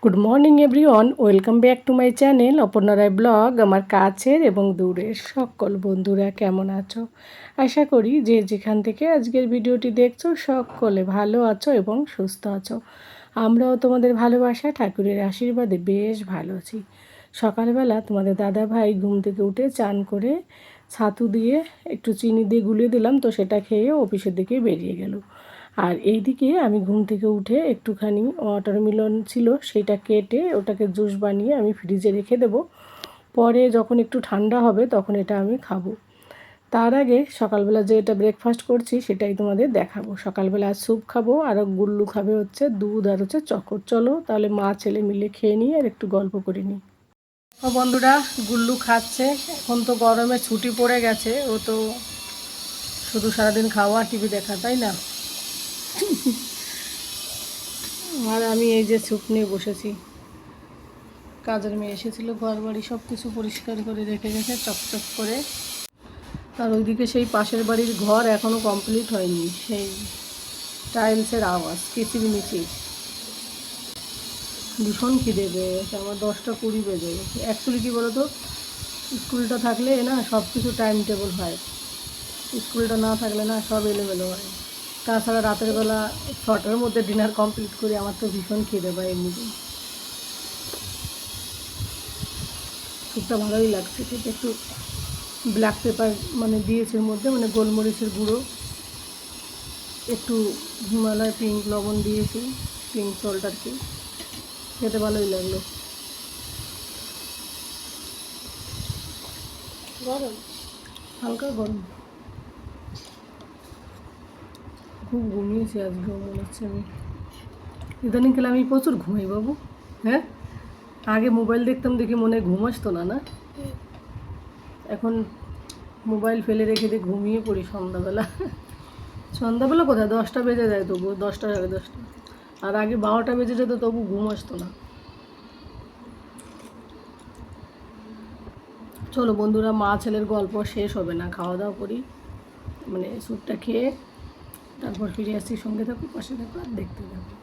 Good morning everyone, welcome back to my channel Aparna Roy blog. আমার কাছের এবং দূরের সকল বন্ধুরা কেমন আছো? আশা করি যে যেখান থেকে আজকের ভিডিওটি দেখছো সকলে ভালো আছো এবং সুস্থ আছো। আমরাও তোমাদের ভালোবাসা ঠাকুরের আশীর্বাদে বেশ ভালো আছি। সকালবেলা তোমাদের দাদা ভাই ঘুম থেকে উঠে চান করে ছাতু দিয়ে একটু চিনি দিয়ে গুলিয়ে দিলাম, তো সেটা খেয়ে অফিসের দিকে বেরিয়ে গেল। আর এইদিকে আমি ঘুম থেকে উঠে একটুখানি ওয়াটারমেলন ছিল, সেটা কেটে ওটাকে জুস বানিয়ে আমি ফ্রিজে রেখে দেবো। পরে যখন একটু ঠান্ডা হবে তখন এটা আমি খাবো। তার আগে সকালবেলা যে এটা ব্রেকফাস্ট করছি সেটাই তোমাদের দেখাবো। সকালবেলা স্যুপ খাবো, আর গুল্লু খাবে হচ্ছে দুধ আর হচ্ছে চকোর। চলো তাহলে মা ছেলে মিলে খেয়ে নিই আর একটু গল্প করে নিই। ও বন্ধুরা, গুল্লু খাচ্ছে। এখন তো গরমে ছুটি পড়ে গেছে, ও তো শুধু সারাদিন খাওয়া টিভি দেখা, তাই না? আর আমি এই যে স্যুপ নিয়ে বসেছি। কাজের মেয়ে এসেছিলো, ঘর বাড়ি সব কিছু পরিষ্কার করে রেখে গেছে চকচক করে। আর ওইদিকে সেই পাশের বাড়ির ঘর এখনও কমপ্লিট হয়নি, সেই টাইলসের আওয়াজ কিচিরমিচির। ভীষণ খিদে পেয়ে গেছে আমার, 10টা 20 বেজে গেছে। অ্যাকচুয়ালি কী বলো তো, স্কুলটা থাকলে না সব কিছু টাইম টেবল হয়, স্কুলটা না থাকলে না সব এলোমেলো হয়। তাছাড়া রাতের বেলা 6টার মধ্যে ডিনার কমপ্লিট করি, আমার তো ভীষণ খিদে পায় এমনিতেই। স্যুপটা ভালোই লাগছে, ঠিক একটু ব্ল্যাক পেপার মানে দিয়েছে এর মধ্যে, মানে গোলমরিচের গুঁড়ো, একটু হিমালয় পিঙ্ক লবণ দিয়েছি, পিঙ্ক সল্ট আর কি। খেতে ভালোই লাগলো। গরম, হালকা গরম। খুব ঘুমিয়েছি আজকেও মনে হচ্ছে আমি। ইদানিং কালে আমি প্রচুর ঘুমাই বাবু। হ্যাঁ, আগে মোবাইল দেখতাম দেখে মনে ঘুম আসতো না, না? এখন মোবাইল ফেলে রেখে দিয়ে ঘুমিয়ে পড়ি সন্ধ্যাবেলা। সন্ধ্যাবেলা কোথায়, 10টা বেজে যায় তবু, 10টা সাড়ে 10টা। আর আগে 12টা বেজে যেত তবু ঘুম আসতো না। চলো বন্ধুরা, মা ছেলের গল্প শেষ হবে না, খাওয়া দাওয়া করি, মানে স্যুপটা খেয়ে তারপর ফিরে আসছি। সঙ্গে থাকো, পাশে থাকো আর দেখতে থাকো।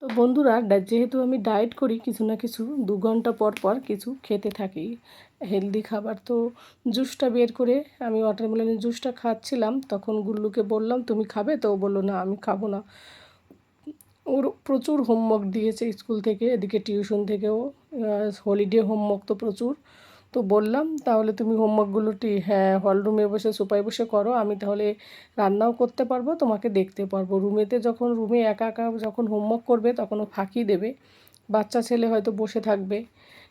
তো বন্ধুরা, যেহেতু আমি ডায়েট করি, কিছু না কিছু 2 ঘন্টা পর পর কিছু খেতে থাকি হেলদি খাবার। তো জুসটা বের করে আমি ওয়াটারমেলনের জুসটা খাচ্ছিলাম, তখন গুল্লুকে বললাম তুমি খাবে? তো ও বললো না আমি খাবো না। ওর প্রচুর হোমওয়ার্ক দিয়েছে স্কুল থেকে, এদিকে টিউশন থেকেও হলিডে হোমওয়ার্ক তো প্রচুর। তো বললাম তাহলে তুমি হোমওয়ার্কগুলো হ্যাঁ হল রুমে বসে সোফায় বসে করো, আমি তাহলে রান্নাও করতে পারবো, তোমাকে দেখতে পারবো। রুমেতে যখন রুমে একা একা যখন হোমওয়ার্ক করবে তখন ও ফাঁকি দেবে, বাচ্চা ছেলে হয়তো বসে থাকবে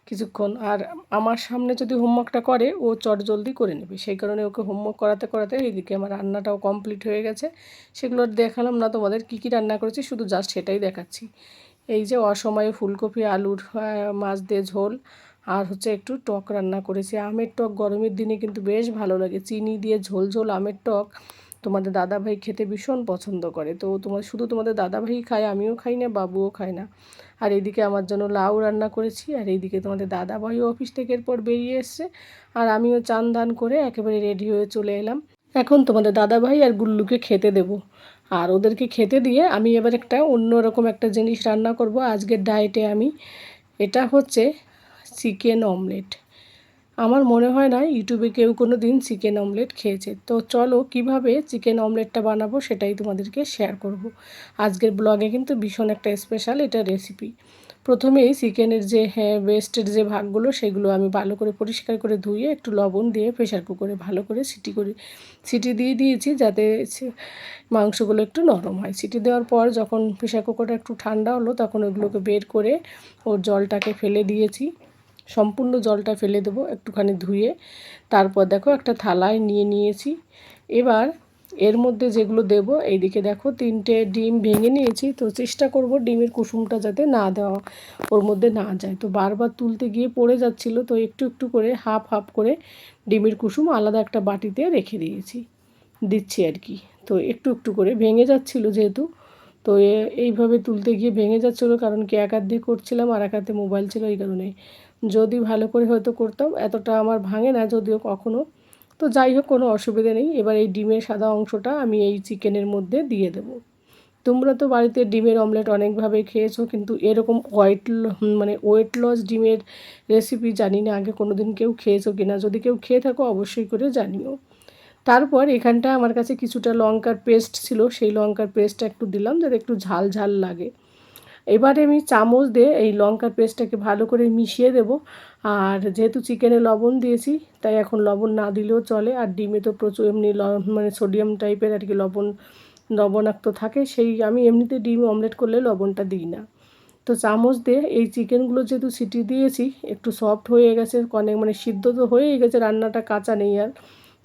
কিছুক্ষণ, আর আমার সামনে যদি হোমওয়ার্কটা করে ও চটজলদি করে নেবে। সেই কারণে ওকে হোমওয়ার্ক করাতে করাতে এইদিকে আমার রান্নাটাও কমপ্লিট হয়ে গেছে। সেগুলো দেখালাম না তোমাদের কী কী রান্না করেছি, শুধু জাস্ট সেটাই দেখাচ্ছি। এই যে অসময়ে ফুলকপি আলুর মাছ দিয়ে ঝোল, আর হচ্ছে একটু টক রান্না করেছি। আমের টক গরমের দিনে কিন্তু বেশ ভালো লাগে, চিনি দিয়ে ঝোল ঝোল আমের টক তোমাদের দাদাভাই খেতে ভীষণ পছন্দ করে। তো শুধু তোমাদের দাদাভাই খায়, আমিও খাই না, বাবুও খায় না। আর এইদিকে আমার জন্য লাউ রান্না করেছি, আর এইদিকে তোমাদের দাদাভাইও অফিস থেকে এরপর বেরিয়ে এসছে, আর আমিও চান দান করে একেবারে রেডি হয়ে চলে এলাম। এখন তোমাদের দাদাভাই আর গুল্লুকে খেতে দেব, আর ওদেরকে খেতে দিয়ে আমি এবার একটা অন্যরকম একটা জিনিস রান্না করব আজকের ডায়েটে আমি। এটা হচ্ছে চিকেন অমলেট। আমার মনে হয় না ইউটিউবে কেউ কোনো দিন চিকেন অমলেট খেয়েছে। তো চলো কিভাবে চিকেন অমলেটটা বানাবো সেটাই তোমাদেরকে শেয়ার করব। আজকের ব্লগে কিন্তু ভীষণ একটা স্পেশাল এটা রেসিপি। প্রথমেই চিকেনের যে ওয়েস্টের যে ভাগগুলো সেগুলো আমি ভালো করে পরিষ্কার করে ধুয়ে একটু লবণ দিয়ে প্রেশার কুকারে ভালো করে সিটি দিয়ে দিয়েছি, যাতে মাংসগুলো একটু নরম হয়। সিটি দেওয়ার পর যখন প্রেশার কুকারটা একটু ঠান্ডা হলো তখন ওগুলোকে বের করে ওর জলটাকে ফেলে দিয়েছি, সম্পূর্ণ জলটা ফেলে দেবো একটুখানি ধুয়ে। তারপর দেখো একটা থালায় নিয়েছি। এবার এর মধ্যে যেগুলো দেব, এইদিকে দেখো 3টে ডিম ভেঙে নিয়েছি। তো চেষ্টা করব ডিমের কুসুমটা যাতে না দেওয়া ওর মধ্যে না যায়, তো বারবার তুলতে গিয়ে পড়ে যাচ্ছিলো, তো একটু একটু করে হাফ হাফ করে ডিমের কুসুম আলাদা একটা বাটিতে রেখে দিচ্ছি আর কি। তো একটু একটু করে ভেঙে যাচ্ছিলো যেহেতু, তো এইভাবে তুলতে গিয়ে ভেঙে যাচ্ছিলো, কারণ কি এক হাত দিয়ে করছিলাম আর এক হাতে মোবাইল ছিল, এই কারণে। যদি ভালো করে হয়তো করতাম এতটা আমার ভাঙে না যদিও কখনো। তো যাই হোক, কোনো অসুবিধা নেই। এবার এই ডিমের সাদা অংশটা আমি এই চিকেনের মধ্যে দিয়ে দেব। তোমরা তো বাড়িতে ডিমের অমলেট অনেকভাবে খেয়েছো, কিন্তু এরকম ওয়েট লস ডিমের রেসিপি জানি না আগে কোনো দিন কেউ খেয়েছো কিনা। যদি কেউ খেয়ে থাকো অবশ্যই করে জানিও। তারপর এখানটা আমার কাছে কিছুটা লঙ্কার পেস্ট ছিল, সেই লঙ্কার পেস্টটা একটু দিলাম যাতে একটু ঝাল ঝাল লাগে। এবারে আমি চামচ দিয়ে এই লঙ্কার পেস্টটাকে ভালো করে মিশিয়ে দেব। আর যেহেতু চিকেনে লবণ দিয়েছি তাই এখন লবণ না দিলেও চলে। আর ডিমে তো প্রচুর এমনি সোডিয়াম টাইপের আর কি লবণাক্ত থাকে, সেই আমি এমনিতে ডিম অমলেট করলে লবণটা দিই না। তো চামচ দিয়ে এই চিকেনগুলো যেহেতু সিটি দিয়েছি একটু সফট হয়ে গেছে, অনেক সিদ্ধ তো হয়েই গেছে, রান্নাটা কাঁচা নেই আর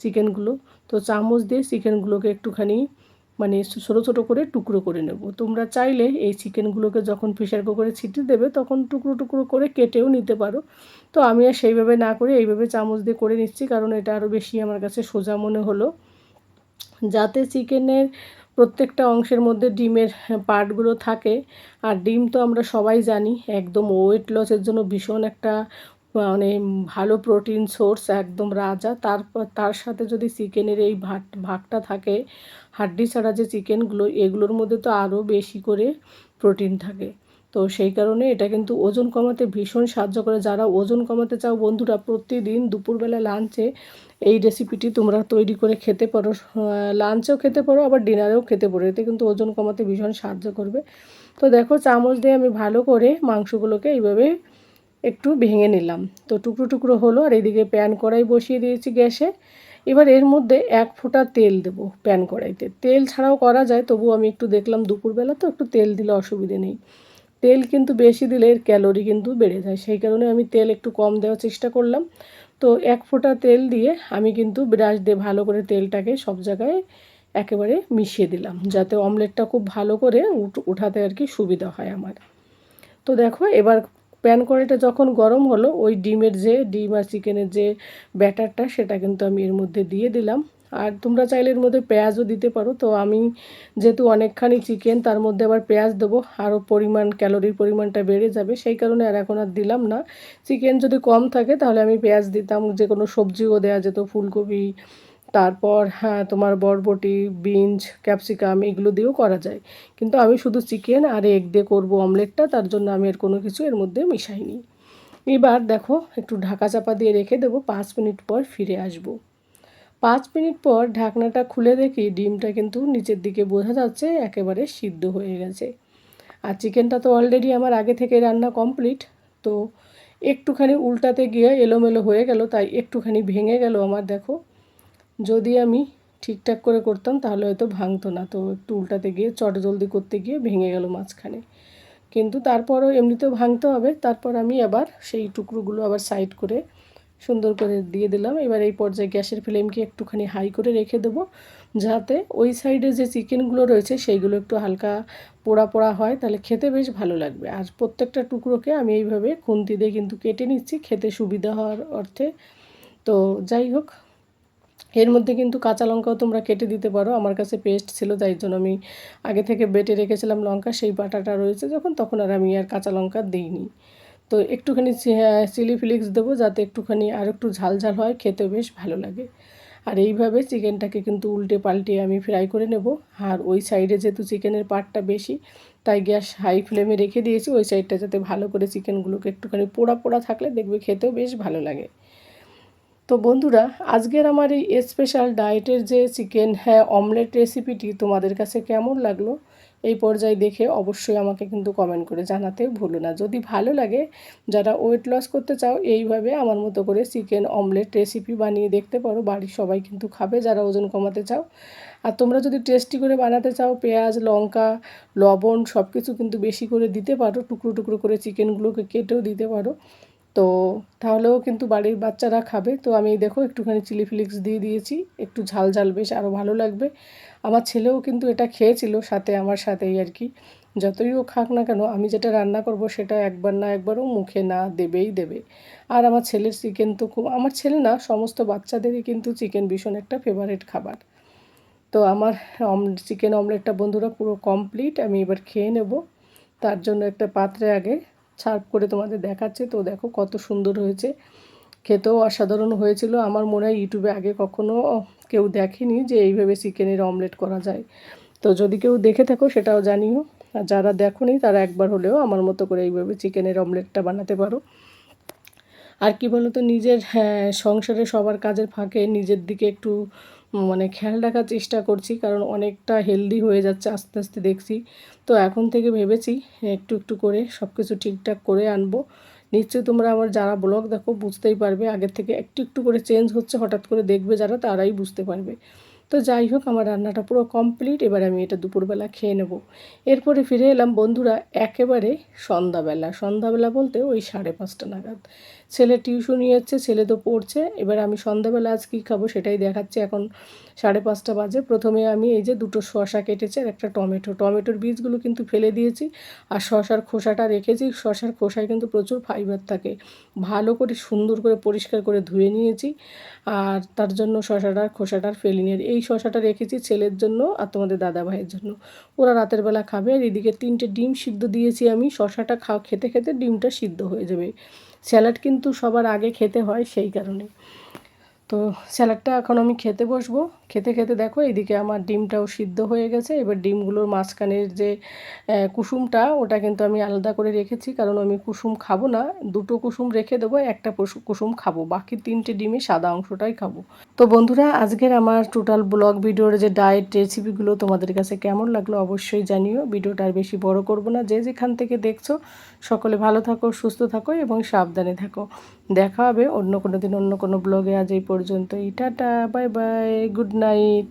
চিকেনগুলো। তো চামচ দিয়ে চিকেনগুলোকে একটুখানি ছোটো ছোটো করে টুকরো করে নেব। তোমরা চাইলে এই চিকেনগুলোকে যখন প্রেশার কুকারে সিটি দেবে তখন টুকরো টুকরো করে কেটেও নিতে পারো। তো আমি আর সেইভাবে না করে এইভাবে চামচ দিয়ে করে নিচ্ছি, কারণ এটা আরও বেশি আমার কাছে সোজা মনে হলো। যাতে চিকেনের প্রত্যেকটা অংশের মধ্যে ডিমের পার্টগুলো থাকে। আর ডিম তো আমরা সবাই জানি একদম ওয়েট লসের জন্য ভীষণ একটা ভালো প্রোটিন সোর্স, একদম রাজা। তারপর তার সাথে যদি চিকেনের এই ভাগটা থাকে, হাড্ডি ছাড়া যে চিকেনগুলো, এগুলোর মধ্যে তো আরও বেশি করে প্রোটিন থাকে। তো সেই কারণে এটা কিন্তু ওজন কমাতে ভীষণ সাহায্য করে। যারা ওজন কমাতে চাও বন্ধুরা, প্রতিদিন দুপুরবেলা লাঞ্চে এই রেসিপিটি তোমরা তৈরি করে খেতে পারো। লাঞ্চেও খেতে পারো, আবার ডিনারেও খেতে পারো, এতে কিন্তু ওজন কমাতে ভীষণ সাহায্য করবে। তো দেখো চামচ দিয়ে আমি ভালো করে মাংসগুলোকে এইভাবে একটু ভেঙে নিলাম। তো টুকরো টুকরো হলো। আর এইদিকে প্যান কড়াই বসিয়ে দিয়েছি গ্যাসে। এবার এর মধ্যে 1 ফোঁটা তেল দেবো প্যান কড়াইতে। তেল ছাড়াও করা যায়, তবু আমি একটু দেখলাম দুপুরবেলা তো একটু তেল দিলে অসুবিধে নেই। তেল কিন্তু বেশি দিলে এর ক্যালোরি কিন্তু বেড়ে যায়, সেই কারণে আমি তেল একটু কম দেওয়ার চেষ্টা করলাম। তো 1 ফোঁটা তেল দিয়ে আমি কিন্তু ব্রাশ দিয়ে ভালো করে তেলটাকে সব জায়গায় একেবারে মিশিয়ে দিলাম, যাতে অমলেটটা খুব ভালো করে উঠাতে আর কি সুবিধা হয় আমার। তো দেখো এবার প্যান কড়াইটা যখন গরম হলো, ওই ডিম আর চিকেনের যে ব্যাটারটা সেটা কিন্তু আমি এর মধ্যে দিয়ে দিলাম। আর তোমরা চাইলে এর মধ্যে পেঁয়াজও দিতে পারো। তো আমি যেহেতু অনেকখানি চিকেন, তার মধ্যে আবার পেঁয়াজ দেবো, আরও ক্যালোরির পরিমাণটা বেড়ে যাবে, সেই কারণে আর এখন আর দিলাম না। চিকেন যদি কম থাকে তাহলে আমি পেঁয়াজ দিতাম, যে কোনো সবজিও দেওয়া যেত, ফুলকপি, তারপর তোমার বরবটি, বিনস, ক্যাপসিকাম এগুলো দিয়েও করা যায়। কিন্তু আমি শুধু চিকেন আর এগ দিয়ে করবো অমলেটটা, তার জন্য আমি এর কোনো কিছু এর মধ্যে মিশাইনি। এবার দেখো একটু ঢাকা চাপা দিয়ে রেখে দেবো, 5 মিনিট পর ফিরে আসব। 5 মিনিট পর ঢাকনাটা খুলে দেখি ডিমটা কিন্তু নিচের দিকে বোঝা যাচ্ছে একেবারে সিদ্ধ হয়ে গেছে। আর চিকেনটা তো অলরেডি আমার আগে থেকে রান্না কমপ্লিট। তো একটুখানি উল্টাতে গিয়ে এলোমেলো হয়ে গেল, তাই একটুখানি ভেঙে গেল আমার। দেখো যদি আমি ঠিকঠাক করে করতাম তাহলে হয়তো ভাঙতো না। তো একটু উল্টাতে গিয়ে চটজলদি করতে গিয়ে ভেঙে গেল মাঝখানে, কিন্তু তারপরও এমনিতেও ভাঙতে হবে। তারপর আমি আবার সেই টুকরোগুলো আবার সাইড করে সুন্দর করে দিয়ে দিলাম। এবার এই পর্যায়ে গ্যাসের ফ্লেমকে একটুখানি হাই করে রেখে দেবো, যাতে ওই সাইডে যে চিকেনগুলো রয়েছে সেইগুলো একটু হালকা পোড়া পোড়া হয়, তাহলে খেতে বেশ ভালো লাগবে। আর প্রত্যেকটা টুকরোকে আমি এইভাবে খুন্তি দিয়ে কিন্তু কেটে নিচ্ছি খেতে সুবিধা হওয়ার অর্থে। তো যাই হোক, এর মধ্যে কিন্তু কাঁচা লঙ্কাও তোমরা কেটে দিতে পারো। আমার কাছে পেস্ট ছিল, তাই জন্য আমি আগে থেকে বেটে রেখেছিলাম লঙ্কা, সেই বাটাটা রয়েছে যখন, তখন আর আমি আর কাঁচা লঙ্কা দিইনি। তো একটুখানি চিলি ফ্লেক্স দেবো, যাতে একটুখানি আর একটু ঝাল ঝাল হয়, খেতে বেশ ভালো লাগে। আর এইভাবে চিকেনটাকে কিন্তু উল্টে পাল্টে আমি ফ্রাই করে নেব। আর ওই সাইডে যেহেতু চিকেনের পার্টটা বেশি, তাই গ্যাস হাই ফ্লেমে রেখে দিয়েছি, ওই সাইডটা যাতে ভালো করে চিকেনগুলোকে একটুখানি পোড়া পোড়া থাকলে দেখবে খেতেও বেশ ভালো লাগে। তো বন্ধুরা, আজকের আমার এই স্পেশাল ডায়েটের যে চিকেন অমলেট রেসিপিটি তোমাদের কাছে কেমন লাগলো, এই পর্যায়ে দেখে অবশ্যই আমাকে কিন্তু কমেন্ট করে জানাতে ভুলো না। যদি ভালো লাগে, যারা ওয়েট লস করতে চাও, এইভাবে আমার মতো করে চিকেন অমলেট রেসিপি বানিয়ে দেখতে পারো। বাড়ির সবাই কিন্তু খাবে যারা ওজন কমাতে চাও। আর তোমরা যদি টেস্টি করে বানাতে চাও, পেঁয়াজ, লঙ্কা, লবণ সব কিছু কিন্তু বেশি করে দিতে পারো, টুকরো টুকরো করে চিকেনগুলোকে কেটেও দিতে পারো। তো তাহলেও কিন্তু বাড়ির বাচ্চারা খাবে। তো আমি দেখো একটুখানি চিলি ফ্লেক্স দিয়ে দিয়েছি, একটু ঝাল ঝাল বেশ আরও ভালো লাগবে। আমার ছেলেও কিন্তু এটা খেয়েছিল সাথে, আমার সাথেই আর কি। যতই ও খাক না কেন, আমি যেটা রান্না করব সেটা একবার না একবারও মুখে না দেবেই দেবে। আর আমার ছেলের চিকেন তো আমার ছেলে না, সমস্ত বাচ্চাদেরই কিন্তু চিকেন ভীষণ একটা ফেভারিট খাবার। তো আমার চিকেন অমলেটটা বন্ধুরা পুরো কমপ্লিট। আমি এবার খেয়ে নেব। তার জন্য একটা পাত্রে আগে সার্ভ করে তোমাদের দেখাচ্ছি। তো দেখো কত সুন্দর হয়েছে, খেতেও অসাধারণ হয়েছিল। আমার মনে হয় ইউটিউবে আগে কখনো কেউ দেখেনি যে এইভাবে চিকেনের অমলেট করা যায়। তো যদি কেউ দেখে থাকো সেটাও জানিও, আর যারা দেখোনি তারা একবার হলেও আমার মতো করে এইভাবে চিকেনের অমলেটটা বানাতে পারো। আর কি বলো তো, নিজের সংসারে সবার কাজের ফাঁকে নিজের দিকে একটু মানে খেয়াল রাখার চেষ্টা করছি, কারণ অনেকটা হেলদি হয়ে যাচ্ছে আস্তে আস্তে দেখছি। তো এখন থেকে ভেবেছি একটু একটু করে সব কিছু ঠিকঠাক করে আনবো। নিশ্চয়ই তোমরা আমার যারা ব্লগ দেখো বুঝতেই পারবে, আগের থেকে একটু একটু করে চেঞ্জ হচ্ছে, হঠাৎ করে দেখবে যারা তারাই বুঝতে পারবে। তো যাই হোক, আমার রান্নাটা পুরো কমপ্লিট, এবার আমি এটা দুপুরবেলা খেয়ে নেব। এরপরে ফিরে এলাম বন্ধুরা একেবারে সন্ধ্যাবেলা বলতে ওই 5:30 নাগাদ। ছেলে টিউশনি যাচ্ছে, ছেলে তো পড়ছে। এবার আমি সন্ধ্যাবেলা আজ কী খাবো সেটাই দেখাচ্ছি। এখন 5:30 বাজে। প্রথমে আমি এই যে দুটো শসা কেটেছি আর একটা টমেটোর বীজগুলো কিন্তু ফেলে দিয়েছি, আর শসার খোসাটা রেখেছি। শসার খোসায় কিন্তু প্রচুর ফাইবার থাকে। ভালো করে সুন্দর করে পরিষ্কার করে ধুয়ে নিয়েছি, আর তার জন্য শসাটার খোসাটার ফেলিনি। এই শসাটা রেখেছি ছেলের জন্য আর তোমাদের দাদা ভাইয়ের জন্য, ওরা রাতের বেলা খাবে। আর এদিকে 3টে ডিম সিদ্ধ দিয়েছি আমি। শসাটা খেতে খেতে ডিমটা সিদ্ধ হয়ে যাবে। স্যালাড কিন্তু সবার আগে খেতে হয়, সেই কারণে। তো স্যালাডটা এখন আমি খেতে বসবো। খেতে খেতে দেখো এদিকে আমার ডিমটাও সিদ্ধ হয়ে গেছে। এবার ডিমগুলোর মাঝখানের যে কুসুমটা, ওটা কিন্তু আমি আলাদা করে রেখেছি, কারণ আমি কুসুম খাবো না। 2টো কুসুম রেখে দেবো, একটা কুসুম খাবো, বাকি 3টে ডিমে সাদা অংশটাই খাবো। তো বন্ধুরা, আজকের আমার টোটাল ব্লগ ভিডিওর যে ডায়েট রেসিপিগুলো তোমাদের কাছে কেমন লাগলো অবশ্যই জানিও। ভিডিওটা আর বেশি বড় করব না। যে যেখান থেকে দেখছো সকলে ভালো থাকো, সুস্থ থাকো এবং সাবধানে থাকো। দেখা হবে অন্য কোনো দিন অন্য কোনো ব্লগে। আজ এই পর্যন্তই। Tata, bye bye, good night.